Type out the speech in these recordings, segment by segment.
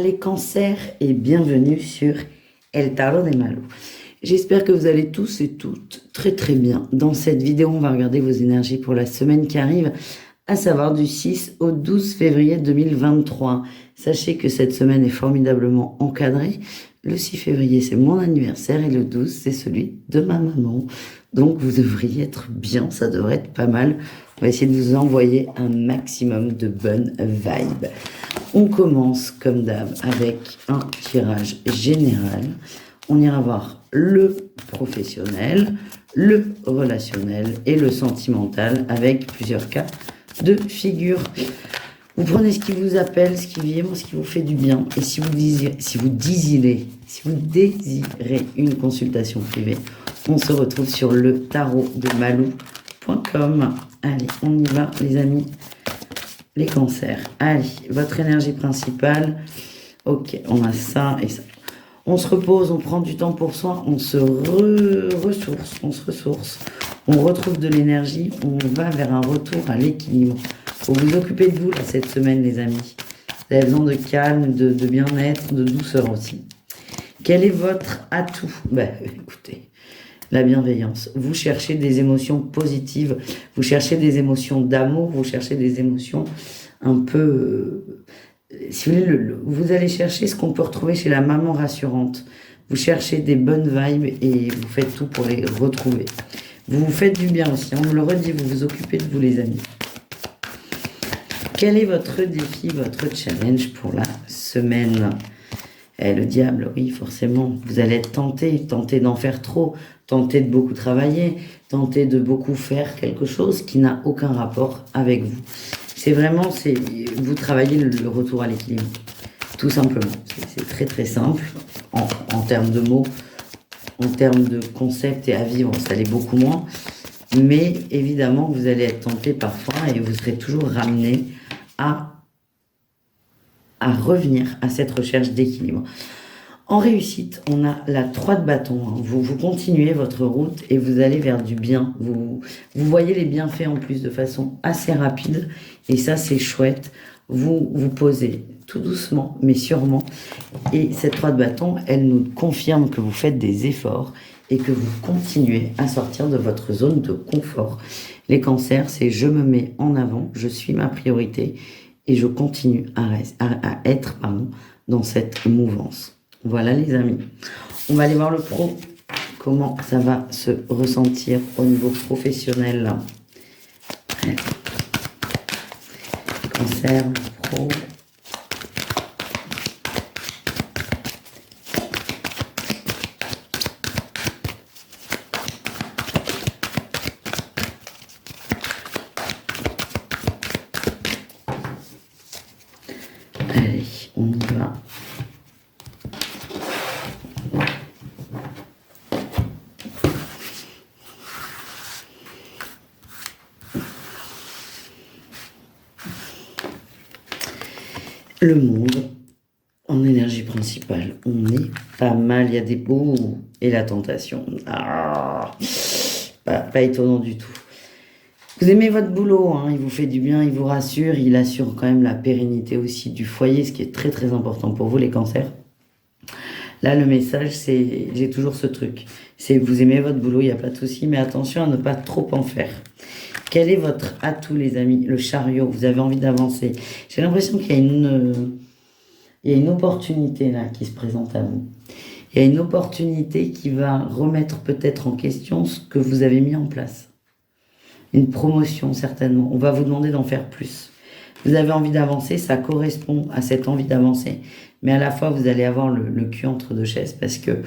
les cancers et bienvenue sur El Tarot de Malo. J'espère que vous allez tous et toutes très très bien. Dans cette vidéo, on va regarder vos énergies pour la semaine qui arrive, à savoir du 6 au 12 février 2023. Sachez que cette semaine est formidablement encadrée. Le 6 février, c'est mon anniversaire et le 12, c'est celui de ma maman. Donc vous devriez être bien, ça devrait être pas mal. On va essayer de vous envoyer un maximum de bonnes vibes. On commence comme d'hab avec un tirage général. On ira voir le professionnel, le relationnel et le sentimental avec plusieurs cas de figure. Vous prenez ce qui vous appelle, ce qui vibre, ce qui vous fait du bien. Et si vous désirez une consultation privée, on se retrouve sur le tarot de Malou.com. Allez, on y va les amis. Les cancers. Allez, votre énergie principale. Ok, on a ça et ça. On se repose, on prend du temps pour soi, on se ressource, on retrouve de l'énergie, on va vers un retour à l'équilibre. Faut vous occuper de vous là, cette semaine les amis. Vous avez besoin de calme, de bien-être, de douceur aussi. Quel est votre atout? Écoutez, la bienveillance. Vous cherchez des émotions positives, vous cherchez des émotions d'amour, vous cherchez des émotions un peu... si vous voulez, vous allez chercher ce qu'on peut retrouver chez la maman rassurante. Vous cherchez des bonnes vibes et vous faites tout pour les retrouver. Vous vous faites du bien aussi. On me le redit, vous vous occupez de vous les amis. Quel est votre défi, votre challenge pour la semaine? Le diable, oui, forcément. Vous allez être tenté d'en faire trop, tenté de beaucoup travailler, tenté de beaucoup faire quelque chose qui n'a aucun rapport avec vous. C'est vraiment, vous travaillez le retour à l'équilibre, tout simplement. C'est très très simple en termes de mots, en termes de concepts et à vivre, ça l'est beaucoup moins. Mais évidemment, vous allez être tenté parfois et vous serez toujours ramené à revenir à cette recherche d'équilibre. En réussite, on a la 3 de bâton. Vous continuez votre route et vous allez vers du bien. Vous voyez les bienfaits en plus de façon assez rapide. Et ça, c'est chouette. Vous vous posez tout doucement, mais sûrement. Et cette 3 de bâton, elle nous confirme que vous faites des efforts et que vous continuez à sortir de votre zone de confort. Les cancers, c'est je me mets en avant, je suis ma priorité et je continue à être dans cette mouvance. Voilà les amis. On va aller voir le pro. Comment ça va se ressentir au niveau professionnel. Cancer, pro. Allez, on y va. Le monde, en énergie principale, on est pas mal, il y a des beaux et la tentation. Pas étonnant du tout. Vous aimez votre boulot, il vous fait du bien, il vous rassure, il assure quand même la pérennité aussi du foyer, ce qui est très très important pour vous les cancers. Là, le message, c'est, j'ai toujours ce truc, c'est vous aimez votre boulot, il n'y a pas de souci, mais attention à ne pas trop en faire. Quel est votre atout, les amis? Le chariot, vous avez envie d'avancer. J'ai l'impression qu'il y a une opportunité là qui se présente à vous. Il y a une opportunité qui va remettre peut-être en question ce que vous avez mis en place. Une promotion, certainement. On va vous demander d'en faire plus. Vous avez envie d'avancer, ça correspond à cette envie d'avancer. Mais à la fois, vous allez avoir le cul entre deux chaises parce que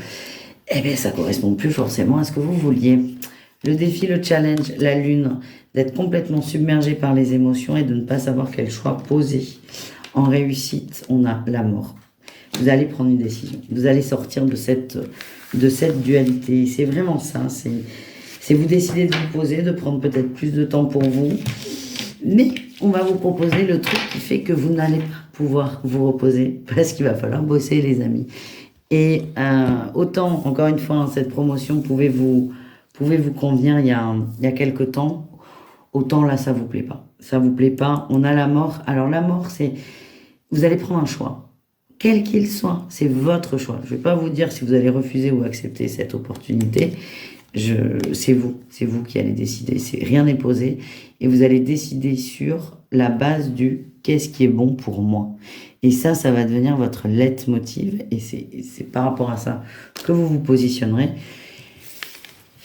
ça correspond plus forcément à ce que vous vouliez. Le défi, le challenge, la lune, d'être complètement submergé par les émotions et de ne pas savoir quel choix poser. En réussite, on a la mort. Vous allez prendre une décision. Vous allez sortir de cette dualité. C'est vraiment ça. C'est vous décidez de vous poser, de prendre peut-être plus de temps pour vous. Mais on va vous proposer le truc qui fait que vous n'allez pas pouvoir vous reposer parce qu'il va falloir bosser, les amis. Et autant, encore une fois, cette promotion pouvait vous convenir il y a quelque temps, autant là, ça vous plaît pas. Ça vous plaît pas. On a la mort. Alors la mort, c'est... Vous allez prendre un choix. quel qu'il soit. C'est votre choix. Je ne vais pas vous dire si vous allez refuser ou accepter cette opportunité. C'est vous qui allez décider. Rien n'est posé. Et vous allez décider sur la base du qu'est-ce qui est bon pour moi. Et ça va devenir votre leitmotiv. Et c'est par rapport à ça que vous vous positionnerez.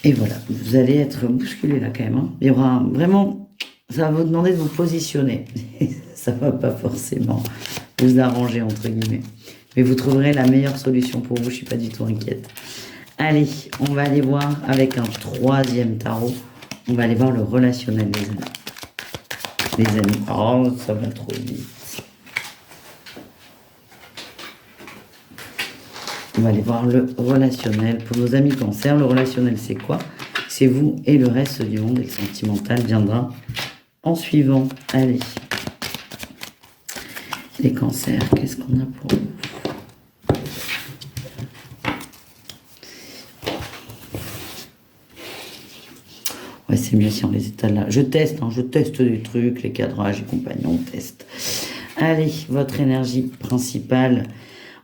Et voilà, vous allez être bousculé là quand même. Hein. Il y aura vraiment, ça va vous demander de vous positionner. Ça va pas forcément vous arranger entre guillemets. Mais vous trouverez la meilleure solution pour vous, je suis pas du tout inquiète. Allez, on va aller voir avec un troisième tarot. On va aller voir le relationnel, les amis. Les amis, oh, ça va trop vite. On va aller voir le relationnel. Pour nos amis Cancer, le relationnel, c'est quoi? C'est vous et le reste du monde. Et le sentimental viendra en suivant. Allez. Les Cancers, qu'est-ce qu'on a pour vous? Ouais, c'est mieux si on les étale là. Je teste des trucs, les cadrages et compagnie, on teste. Allez, votre énergie principale.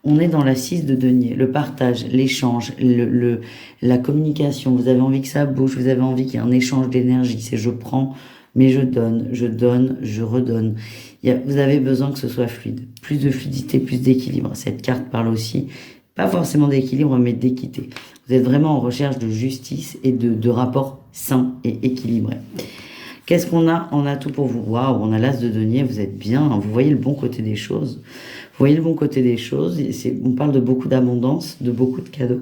On est dans la 6 de denier, le partage, l'échange, la communication. Vous avez envie que ça bouge, vous avez envie qu'il y ait un échange d'énergie. C'est je prends, mais je donne, je redonne. Vous avez besoin que ce soit fluide. Plus de fluidité, plus d'équilibre. Cette carte parle aussi, pas forcément d'équilibre, mais d'équité. Vous êtes vraiment en recherche de justice et de rapports sains et équilibrés. Qu'est-ce qu'on a? On a tout pour vous. Waouh, on a l'as de denier, vous êtes bien. Vous voyez le bon côté des choses. Vous voyez le bon côté des choses. On parle de beaucoup d'abondance, de beaucoup de cadeaux.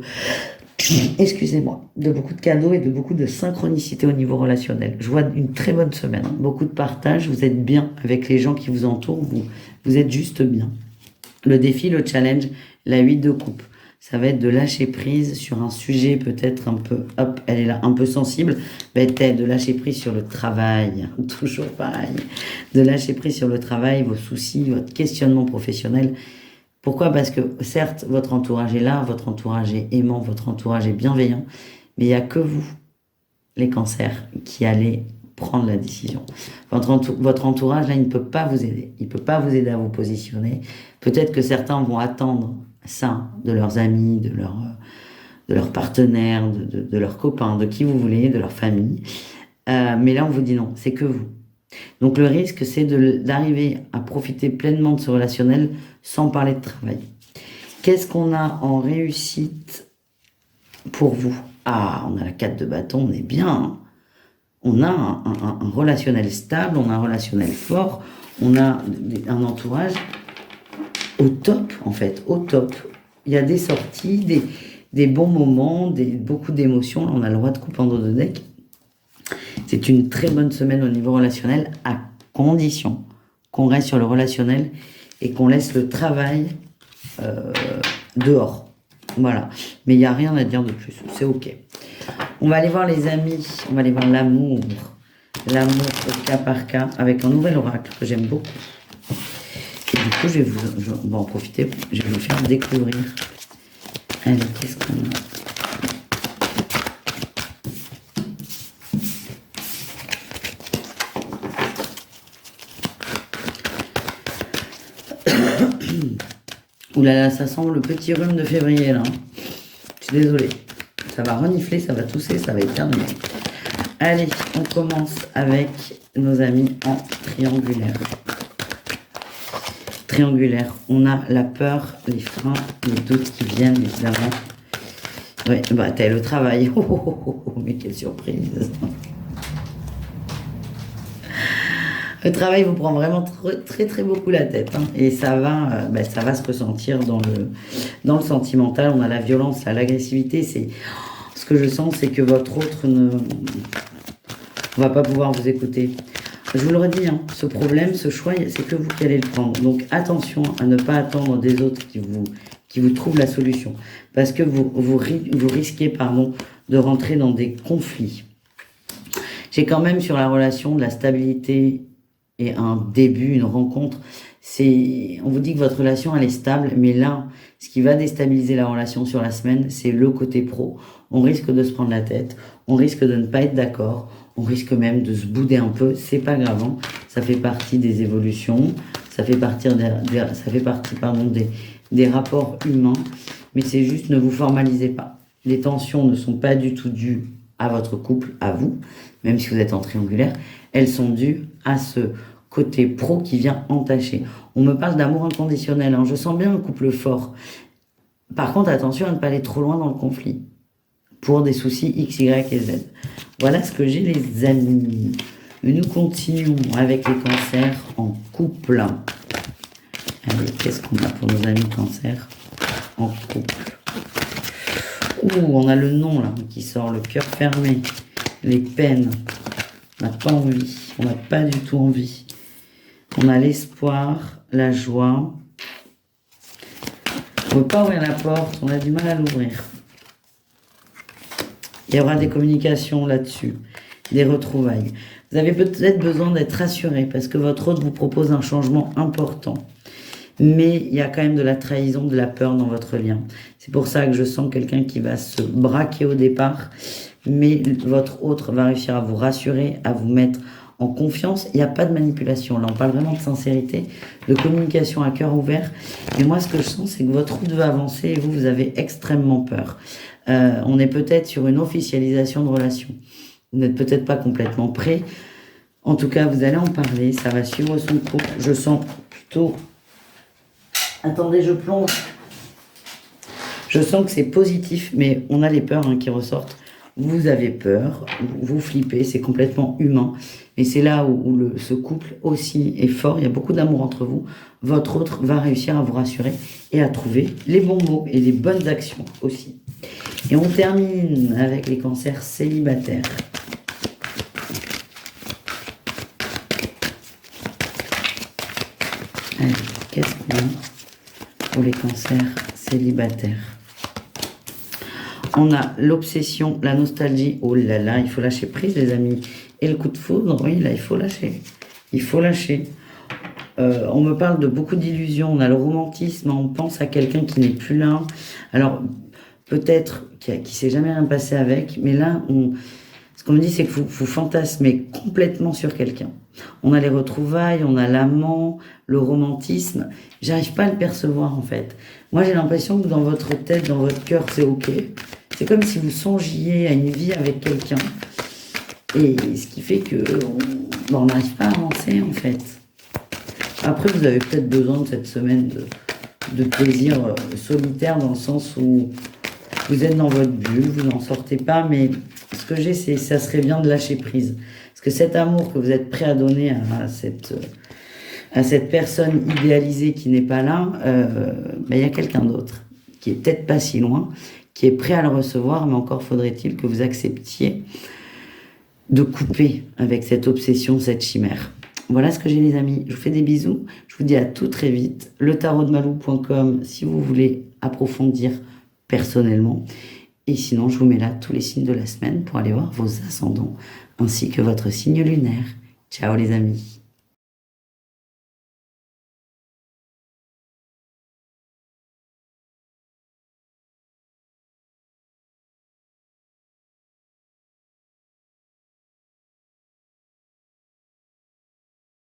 Excusez-moi. De beaucoup de cadeaux et de beaucoup de synchronicité au niveau relationnel. Je vois une très bonne semaine. Hein. Beaucoup de partage. Vous êtes bien avec les gens qui vous entourent. Vous êtes juste bien. Le défi, le challenge, la 8 de coupe. Ça va être de lâcher prise sur un sujet peut-être un peu, hop, elle est là, un peu sensible. Peut-être de lâcher prise sur le travail, toujours pareil. De lâcher prise sur le travail, vos soucis, votre questionnement professionnel. Pourquoi? Parce que certes, votre entourage est là, votre entourage est aimant, votre entourage est bienveillant, mais il n'y a que vous, les Cancers, qui allez prendre la décision. Votre entourage, là, il ne peut pas vous aider. Il ne peut pas vous aider à vous positionner. Peut-être que certains vont attendre ça de leurs amis, de leurs partenaires, de leurs copains, de qui vous voulez, de leur famille. Mais là, on vous dit non, c'est que vous. Donc le risque, c'est d'arriver à profiter pleinement de ce relationnel sans parler de travail. Qu'est-ce qu'on a en réussite pour vous? Ah, on a la 4 de bâton, on est bien. Hein. On a un relationnel stable, on a un relationnel fort, on a un entourage au top, en fait, au top. Il y a des sorties, des bons moments, beaucoup d'émotions. Là, on a le roi de coupe en dos de deck. C'est une très bonne semaine au niveau relationnel, à condition qu'on reste sur le relationnel et qu'on laisse le travail dehors. Voilà. Mais il n'y a rien à dire de plus. C'est OK. On va aller voir les amis. On va aller voir l'amour. L'amour au cas par cas avec un nouvel oracle que j'aime beaucoup. Et du coup, je vais en profiter. Je vais vous faire découvrir. Allez, qu'est-ce qu'on a? Ouh là là, ça sent le petit rhume de février là. Je suis désolée. Ça va renifler, ça va tousser, ça va éternuer. Allez, on commence avec nos amis en triangulaire. Triangulaire, on a la peur, les freins, les doutes qui viennent évidemment. Ouais, bah t'as le travail. Oh, mais quelle surprise. Le travail vous prend vraiment très très beaucoup la tête. Hein, et ça va se ressentir dans le sentimental. On a la violence, l'agressivité. Ce que je sens, c'est que votre autre ne va pas pouvoir vous écouter. Je vous le redis, hein, ce problème, ce choix, c'est que vous qui allez le prendre. Donc attention à ne pas attendre des autres qui vous trouvent la solution. Parce que vous risquez de rentrer dans des conflits. J'ai quand même sur la relation de la stabilité et un début, une rencontre. On vous dit que votre relation, elle est stable, mais là, ce qui va déstabiliser la relation sur la semaine, c'est le côté pro. On risque de se prendre la tête, on risque de ne pas être d'accord, on risque même de se bouder un peu. C'est pas grave, hein. Ça fait partie des évolutions, ça fait partie des rapports humains, mais c'est juste, ne vous formalisez pas. Les tensions ne sont pas du tout dues à votre couple, à vous, même si vous êtes en triangulaire, elles sont dues à ce côté pro qui vient entacher. On me parle d'amour inconditionnel, hein. Je sens bien un couple fort. Par contre, attention à ne pas aller trop loin dans le conflit, pour des soucis X, Y et Z. Voilà ce que j'ai, les amis. Et nous continuons avec les cancers en couple. Allez, qu'est-ce qu'on a pour nos amis cancers en couple? Ouh, on a le nom là qui sort, le cœur fermé, les peines. On n'a pas envie, on n'a pas du tout envie. On a l'espoir, la joie. On ne veut pas ouvrir la porte, on a du mal à l'ouvrir. Il y aura des communications là-dessus, des retrouvailles. Vous avez peut-être besoin d'être rassuré parce que votre hôte vous propose un changement important. Mais il y a quand même de la trahison, de la peur dans votre lien. C'est pour ça que je sens quelqu'un qui va se braquer au départ, mais votre hôte va réussir à vous rassurer, à vous mettre en confiance. Il n'y a pas de manipulation. Là, on parle vraiment de sincérité, de communication à cœur ouvert. Et moi, ce que je sens, c'est que votre route va avancer et vous avez extrêmement peur. On est peut-être sur une officialisation de relation. Vous n'êtes peut-être pas complètement prêt. En tout cas, vous allez en parler. Ça va suivre son cours. Je sens plutôt... Attendez, je plonge. Je sens que c'est positif, mais on a les peurs qui ressortent. Vous avez peur, vous flippez, c'est complètement humain. Et c'est là où ce couple aussi est fort. Il y a beaucoup d'amour entre vous. Votre autre va réussir à vous rassurer et à trouver les bons mots et les bonnes actions aussi. Et on termine avec les cancers célibataires. Allez, qu'est-ce qu'on a pour les cancers célibataires? On a l'obsession, la nostalgie. Oh là là, il faut lâcher prise, les amis. Et le coup de foudre, oui, là, il faut lâcher. Il faut lâcher. On me parle de beaucoup d'illusions. On a le romantisme, on pense à quelqu'un qui n'est plus là. Alors, peut-être qui ne s'est jamais rien passé avec, mais là, ce qu'on me dit, c'est que vous fantasmez complètement sur quelqu'un. On a les retrouvailles, on a l'amant, le romantisme. J'arrive pas à le percevoir, en fait. Moi, j'ai l'impression que dans votre tête, dans votre cœur, c'est OK. C'est comme si vous songiez à une vie avec quelqu'un. Et ce qui fait que on n'arrive pas à avancer, en fait. Après, vous avez peut-être besoin de cette semaine de plaisir solitaire, dans le sens où vous êtes dans votre bulle, vous n'en sortez pas, mais ce que j'ai, c'est ça serait bien de lâcher prise. Parce que cet amour que vous êtes prêt à donner à cette personne idéalisée qui n'est pas là, il y a quelqu'un d'autre qui est peut-être pas si loin, qui est prêt à le recevoir, mais encore faudrait-il que vous acceptiez de couper avec cette obsession, cette chimère. Voilà ce que j'ai, les amis. Je vous fais des bisous. Je vous dis à tout très vite. letarotdemalou.com si vous voulez approfondir personnellement. Et sinon, je vous mets là tous les signes de la semaine pour aller voir vos ascendants ainsi que votre signe lunaire. Ciao les amis.